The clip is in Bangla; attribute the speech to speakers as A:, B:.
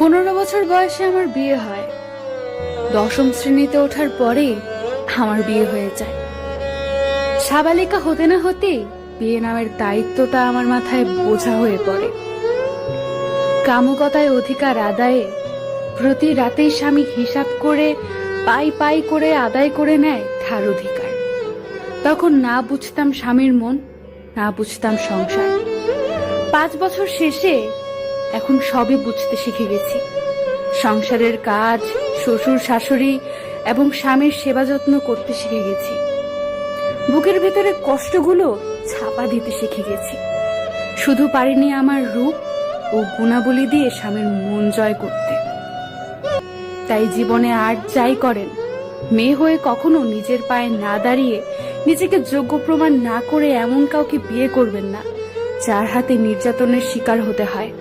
A: 15 বছর বয়সে আমার বিয়ে হয়। 10ম শ্রেণীতে ওঠার পরেই আমার বিয়ে হয়ে যায়। সাবালিকা হতে না হতেই বিয়ে নামের দায়িত্বটা আমার মাথায় বোঝা হয়ে পড়ে। কামুকতায় অধিকার আদায়ে প্রতি রাতেই স্বামী হিসাব করে পাই পাই করে আদায় করে নেয় তার অধিকার। তখন না বুঝতাম স্বামীর মন, না বুঝতাম সংসার। 5 বছর শেষে এখন সবই বুঝতে শিখে গেছি। সংসারের কাজ, শ্বশুর শাশুড়ি এবং স্বামীর সেবা যত্ন করতে শিখে গেছি। বুকের ভেতরে কষ্টগুলো ছাপা দিতে শিখে গেছি। শুধু পারিনি আমার রূপ ও গুণাবলী দিয়ে স্বামীর মন জয় করতে। তাই জীবনে আর যাই করেন, মেয়ে হয়ে কখনো নিজের পায়ে না দাঁড়িয়ে, নিজেকে যোগ্য প্রমাণ না করে এমন কাউকে বিয়ে করবেন না যার হাতে নির্যাতনের শিকার হতে হয়।